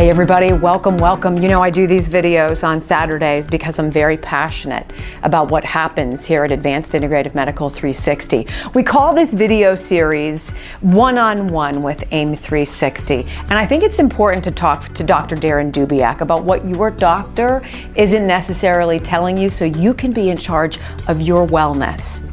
Hey everybody, welcome, welcome. You know, I do these videos on Saturdays because I'm very passionate about what happens here at Advanced Integrative Medical 360. We call this video series One-on-One with AIM 360. And I think it's important to talk to Dr. Darren Dubiak about what your doctor isn't necessarily telling you so you can be in charge of your wellness.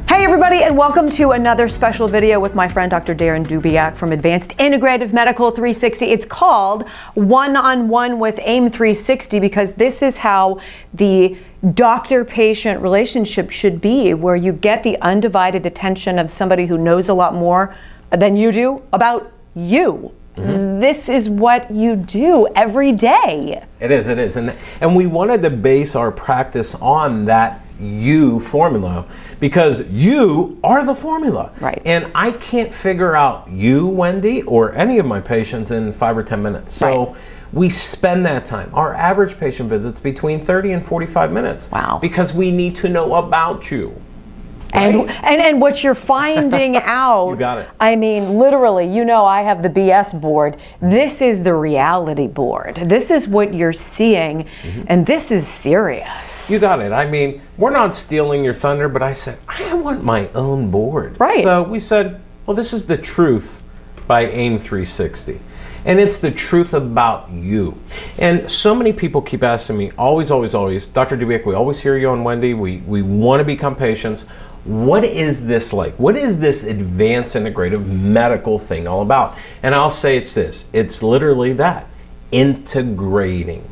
Hey everybody, and welcome to another special video with my friend Dr. Darren Dubiak from Advanced Integrative Medical 360. It's called One-on-One with AIM 360 because this is how the doctor-patient relationship should be, where you get the undivided attention of somebody who knows a lot more than you do about you. Mm-hmm. This is what you do every day. It is. And we wanted to base our practice on that you formula because you are the formula. Right. And I can't figure out you, Wendy, or any of my patients in 5 or 10 minutes. So right. We spend that time. Our average patient visits between 30 and 45 minutes. Wow. Because we need to know about you. Right? And what you're finding out, you got it. I mean, literally, you know, I have the BS board. This is the reality board. This is what you're seeing, and this is serious. You got it. I mean, we're not stealing your thunder, but I said, I want my own board. Right. So we said, well, this is the truth by AIM 360. And it's the truth about you. And so many people keep asking me, always, Dr. Dubiak, we always hear you on Wendy. We want to become patients. What is this like? What is this advanced integrative medical thing all about? And I'll say it's this. It's literally that. Integrating.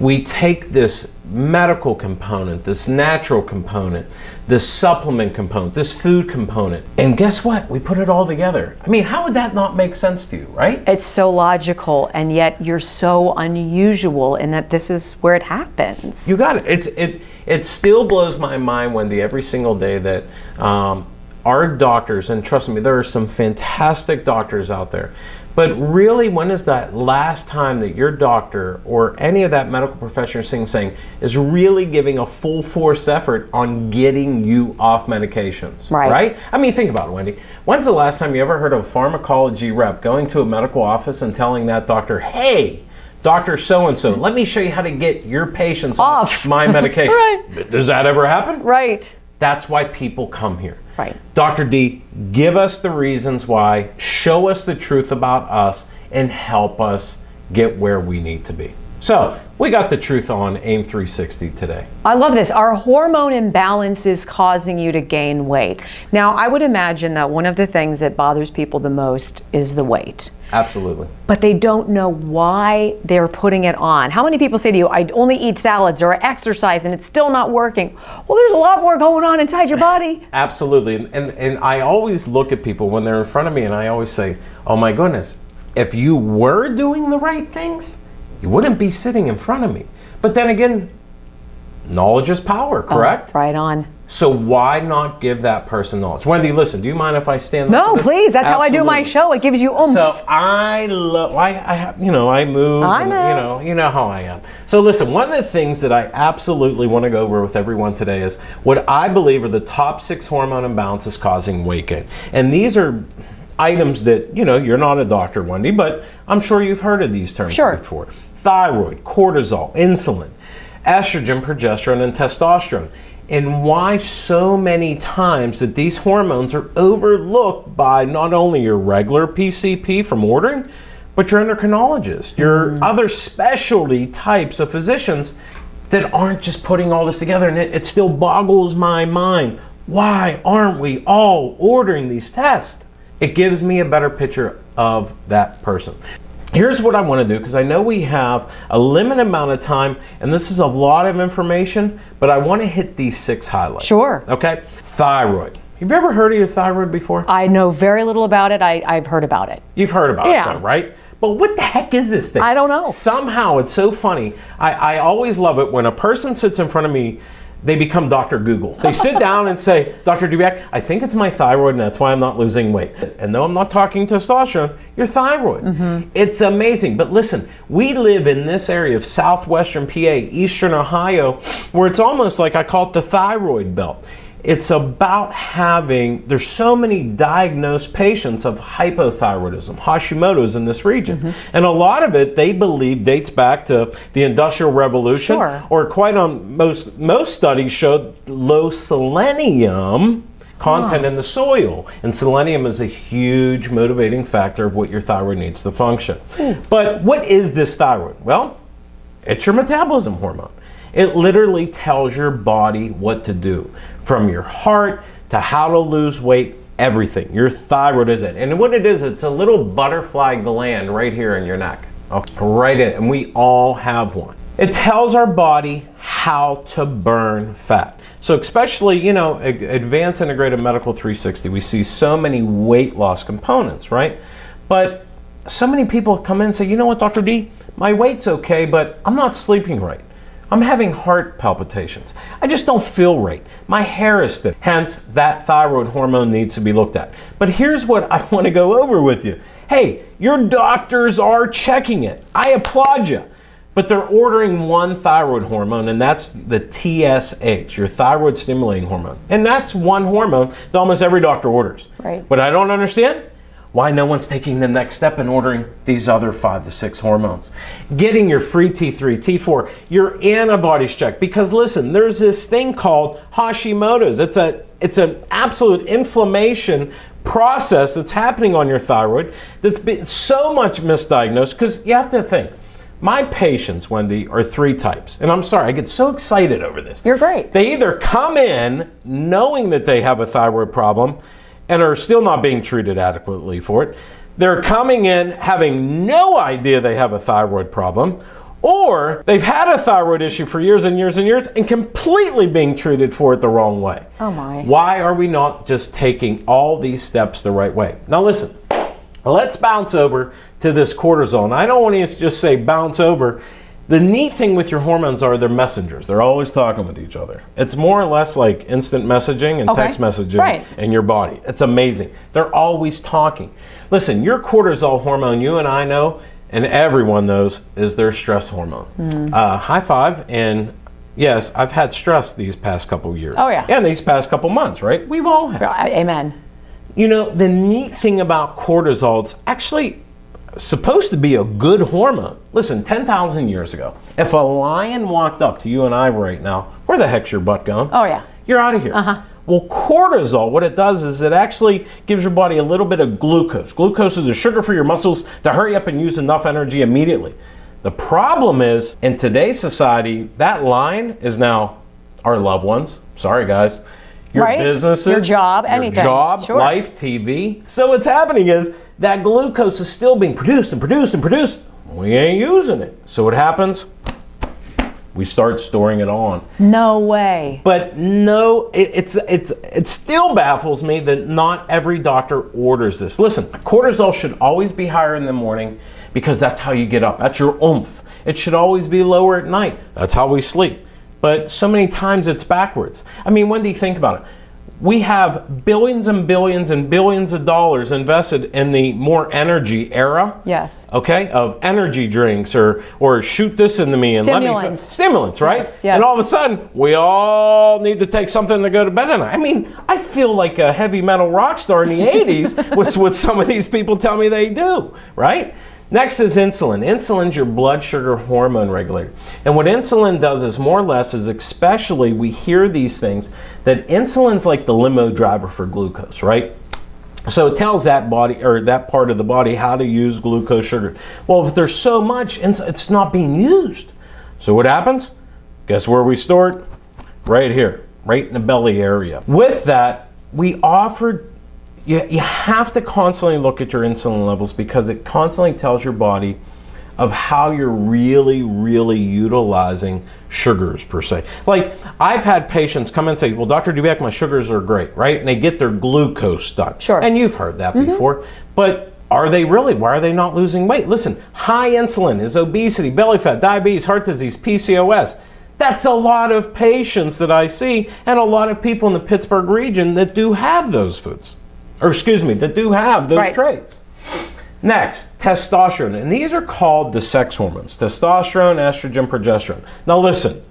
We take this medical component, this natural component, this supplement component, this food component, and guess what? We put it all together. I mean, how would that not make sense to you, right? It's so logical, and yet you're so unusual in that this is where it happens. You got it. It still blows my mind, Wendy, every single day that our doctors, and trust me, there are some fantastic doctors out there, but really, when is that last time that your doctor or any of that medical professional saying is really giving a full force effort on getting you off medications? Right? I mean, think about it, Wendy. When's the last time you ever heard of a pharmacology rep going to a medical office and telling that doctor, hey, Dr. So-and-so, let me show you how to get your patients off my medication. Right. Does that ever happen? Right. That's why people come here. Right. Dr. D, give us the reasons why, show us the truth about us, and help us get where we need to be. So, we got the truth on AIM 360 today. I love this. Are hormone imbalances causing you to gain weight? Now, I would imagine that one of the things that bothers people the most is the weight. Absolutely. But they don't know why they're putting it on. How many people say to you, I only eat salads or I exercise and it's still not working? Well, there's a lot more going on inside your body. Absolutely. And I always look at people when they're in front of me and I always say, oh my goodness, if you were doing the right things, you wouldn't be sitting in front of me. But then again, knowledge is power, correct? Oh, right on. So why not give that person knowledge? Wendy, listen, do you mind if I stand up? No, please. That's Absolutely. How I do my show. It gives you oomph. So I love, I move. I know. And, you know how I am. So listen, one of the things that I absolutely want to go over with everyone today is what I believe are the top 6 hormone imbalances causing weight gain. And these are items that, you know, you're not a doctor, Wendy, but I'm sure you've heard of these terms before. Thyroid, cortisol, insulin, estrogen, progesterone, and testosterone. And why so many times that these hormones are overlooked by not only your regular PCP from ordering, but your endocrinologist, your other specialty types of physicians that aren't just putting all this together. And it still boggles my mind. Why aren't we all ordering these tests? It gives me a better picture of that person. Here's what I want to do, because I know we have a limited amount of time, and this is a lot of information, but I want to hit these 6 highlights. Sure. Okay? Thyroid. Have you ever heard of your thyroid before? I know very little about it. I've heard about it. You've heard about it, though, right? But what the heck is this thing? I don't know. Somehow, it's so funny. I always love it when a person sits in front of me, they become Dr. Google. They sit down and say, Dr. Dubiak, I think it's my thyroid and that's why I'm not losing weight. And no, I'm not talking testosterone, your thyroid. It's amazing. But listen, we live in this area of southwestern PA, eastern Ohio, where it's almost like I call it the thyroid belt. It's about there's so many diagnosed patients of hypothyroidism, Hashimoto's in this region. And a lot of it, they believe, dates back to the Industrial Revolution, or most studies showed low selenium content in the soil. And selenium is a huge motivating factor of what your thyroid needs to function. But what is this thyroid? Well, it's your metabolism hormone. It literally tells your body what to do, from your heart to how to lose weight, everything. Your thyroid is it. And what it is, it's a little butterfly gland right here in your neck. Okay, right in, and we all have one. It tells our body how to burn fat. So especially, you know, Advanced Integrated Medical 360, we see so many weight loss components, right? But so many people come in and say, you know what, Dr. D, my weight's okay, but I'm not sleeping right. I'm having heart palpitations. I just don't feel right. My hair is thin. Hence, that thyroid hormone needs to be looked at. But here's what I want to go over with you. Hey, your doctors are checking it. I applaud you. But they're ordering one thyroid hormone, and that's the TSH, your thyroid stimulating hormone. And that's one hormone that almost every doctor orders. Right. But I don't understand why no one's taking the next step and ordering these other 5 to 6 hormones. Getting your free T3, T4, your antibodies checked. Because listen, there's this thing called Hashimoto's. It's an absolute inflammation process that's happening on your thyroid that's been so much misdiagnosed. Because you have to think, my patients, Wendy, are 3 types. And I'm sorry, I get so excited over this. You're great. They either come in knowing that they have a thyroid problem and are still not being treated adequately for it. They're coming in having no idea they have a thyroid problem, or they've had a thyroid issue for years and years and years and completely being treated for it the wrong way. Oh my. Why are we not just taking all these steps the right way? Now listen, let's bounce over to this cortisol. And I don't want to just say bounce over. The neat thing with your hormones are they're messengers. They're always talking with each other. It's more or less like instant messaging and text messaging in your body. It's amazing. They're always talking. Listen, your cortisol hormone, you and I know, and everyone knows, is their stress hormone. High five. And yes, I've had stress these past couple years. Oh yeah. And these past couple months, right? We've all had. Amen. You know, the neat thing about cortisol, it's actually supposed to be a good hormone. Listen, 10,000 years ago, if a lion walked up to you and I right now, where the heck's your butt going? Oh yeah. You're out of here. Well, cortisol, what it does is it actually gives your body a little bit of glucose. Glucose is the sugar for your muscles to hurry up and use enough energy immediately. The problem is, in today's society, that lion is now our loved ones. Sorry, guys. Your businesses, your job, anything. Your job, life, TV. So what's happening is that glucose is still being produced and produced and produced. We ain't using it. So what happens? We start storing it on. No way. But no, it still baffles me that not every doctor orders this. Listen, cortisol should always be higher in the morning because that's how you get up. That's your oomph. It should always be lower at night. That's how we sleep. But so many times it's backwards. I mean, Wendy, think about it. We have billions and billions and billions of dollars invested in the more energy era. Yes. Okay, of energy drinks or shoot this into me and stimulants, right? Yes, yes. And all of a sudden, we all need to take something to go to bed at night. I mean, I feel like a heavy metal rock star in the 80s with what some of these people tell me they do, right? Next is insulin. Insulin's your blood sugar hormone regulator. And what insulin does is more or less is, especially we hear these things, that insulin's like the limo driver for glucose, right? So it tells that body or that part of the body how to use glucose sugar. Well, if there's so much, it's not being used. So what happens? Guess where we store it? Right here, right in the belly area. With that, we offer you have to constantly look at your insulin levels because it constantly tells your body of how you're really, really utilizing sugars per se. Like, I've had patients come and say, well, Dr. Dubek, my sugars are great, right? And they get their glucose done. Sure. And you've heard that before. But are they really? Why are they not losing weight? Listen, high insulin is obesity, belly fat, diabetes, heart disease, PCOS. That's a lot of patients that I see and a lot of people in the Pittsburgh region that do have those foods. Or excuse me, that do have those traits. Next, testosterone. And these are called the sex hormones. Testosterone, estrogen, progesterone. Now listen,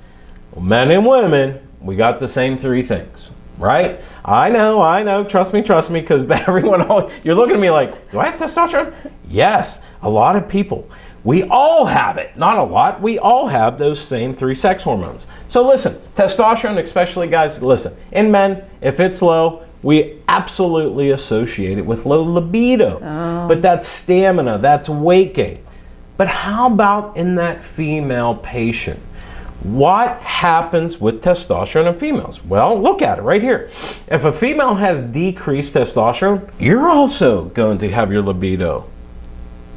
men and women, we got the same 3 things. right? I know, trust me, because everyone, you're looking at me like, do I have testosterone? Yes, a lot of people. We all have it, not a lot, we all have those same 3 sex hormones. So listen, testosterone, especially guys, listen, in men, if it's low, we absolutely associate it with low libido. But that's stamina, that's weight gain. But how about in that female patient? What happens with testosterone in females? Well, look at it right here. If a female has decreased testosterone, you're also going to have your libido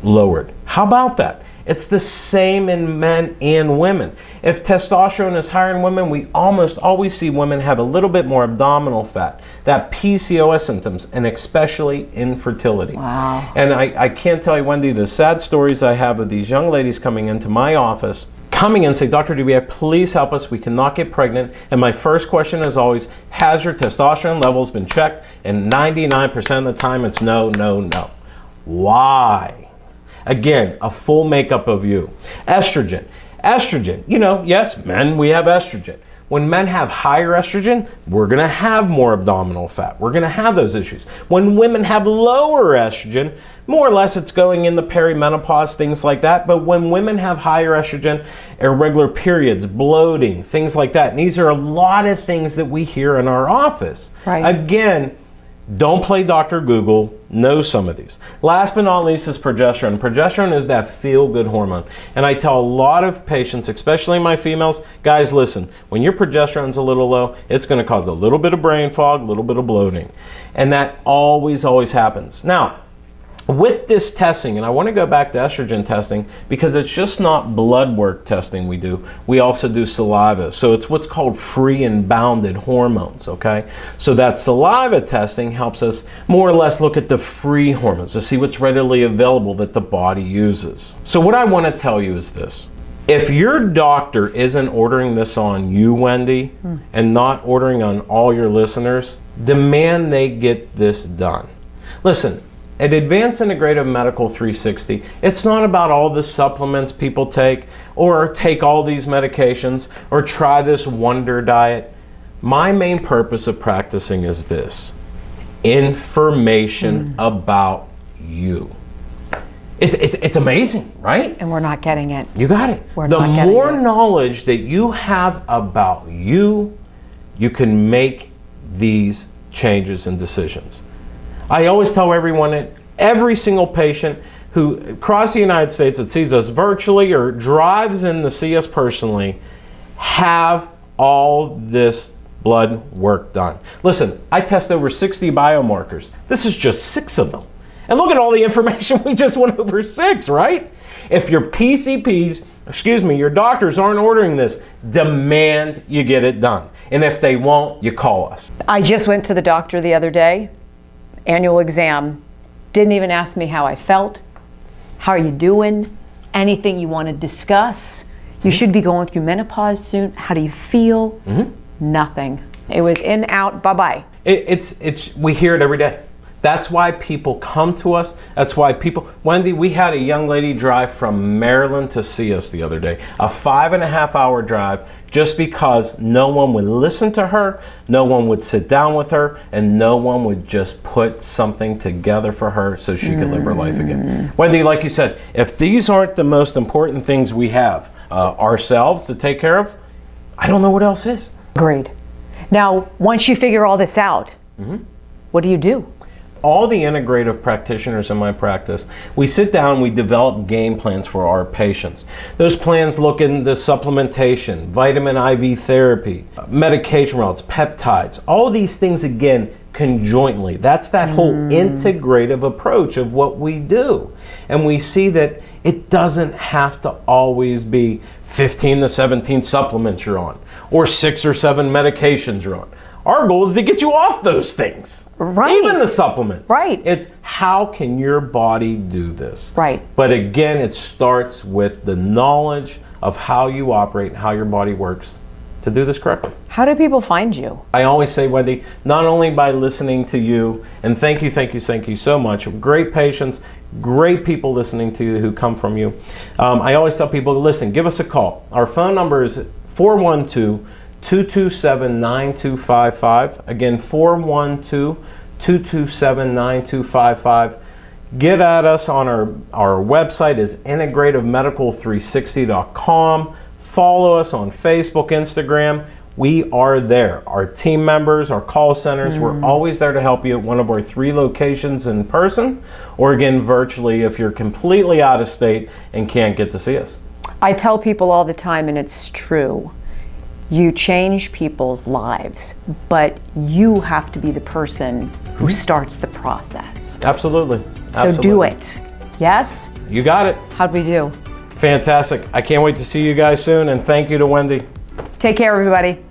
lowered. How about that? It's the same in men and women. If testosterone is higher in women, we almost always see women have a little bit more abdominal fat, that PCOS symptoms, and especially infertility. Wow. And I can't tell you, Wendy, the sad stories I have of these young ladies coming into my office, coming in and say, Dr. Dubiak, please help us, we cannot get pregnant. And my first question is always, has your testosterone levels been checked? And 99% of the time it's no, no, no. Why? Again, a full makeup of you. Estrogen. Estrogen, you know, yes, men, we have estrogen. When men have higher estrogen, we're going to have more abdominal fat. We're going to have those issues. When women have lower estrogen, more or less it's going in the perimenopause, things like that. But when women have higher estrogen, irregular periods, bloating, things like that. And these are a lot of things that we hear in our office. Right. Again, don't play Dr. Google, know some of these. Last but not least is progesterone. Progesterone is that feel-good hormone. And I tell a lot of patients, especially my females, guys, listen, when your progesterone's a little low, it's going to cause a little bit of brain fog, a little bit of bloating. And that always happens. Now, with this testing, and I want to go back to estrogen testing because it's just not blood work testing we do. We also do saliva. So it's what's called free and bounded hormones, okay? So that saliva testing helps us more or less look at the free hormones to see what's readily available that the body uses. So what I want to tell you is this. If your doctor isn't ordering this on you, Wendy, and not ordering on all your listeners, demand they get this done. Listen, at Advanced Integrative Medical 360, it's not about all the supplements people take or take all these medications or try this wonder diet. My main purpose of practicing is this: information about you. It's amazing, right? And we're not getting it. You got it. The more knowledge that you have about you, you can make these changes and decisions. I always tell everyone that every single patient who across the United States that sees us virtually or drives in to see us personally have all this blood work done. Listen, I test over 60 biomarkers. This is just 6 of them. And look at all the information we just went over 6, right? If your your doctors aren't ordering this, demand you get it done. And if they won't, you call us. I just went to the doctor the other day. Annual exam, didn't even ask me how I felt. How are you doing? Anything you want to discuss? You should be going through menopause soon. How do you feel? Nothing. It was in, out, bye-bye. We hear it every day. That's why people come to us. That's why Wendy, we had a young lady drive from Maryland to see us the other day. A 5.5-hour drive just because no one would listen to her, no one would sit down with her, and no one would just put something together for her so she could live her life again. Wendy, like you said, if these aren't the most important things we have ourselves to take care of, I don't know what else is. Agreed. Now, once you figure all this out, what do you do? All the integrative practitioners in my practice, we sit down, we develop game plans for our patients. Those plans look into supplementation, vitamin IV therapy, medication routes, peptides, all these things again conjointly. That's that whole integrative approach of what we do. And we see that it doesn't have to always be 15 to 17 supplements you're on or 6 or 7 medications you're on. Our goal is to get you off those things. Right. Even the supplements. Right. It's how can your body do this? Right. But again, it starts with the knowledge of how you operate and how your body works to do this correctly. How do people find you? I always say, Wendy, not only by listening to you, and thank you so much. Great patients, great people listening to you who come from you. I always tell people, listen, give us a call. Our phone number is 412 412-227-9255. Again, 412-227-9255. Get at us on our website is integrativemedical360.com. Follow us on Facebook, Instagram. We are there. Our team members, our call centers, we're always there to help you at one of our 3 locations in person, or again, virtually if you're completely out of state and can't get to see us. I tell people all the time, and it's true, you change people's lives, but you have to be the person who starts the process. Absolutely. So do it. Yes? You got it. How'd we do? Fantastic. I can't wait to see you guys soon, and thank you to Wendy. Take care, everybody.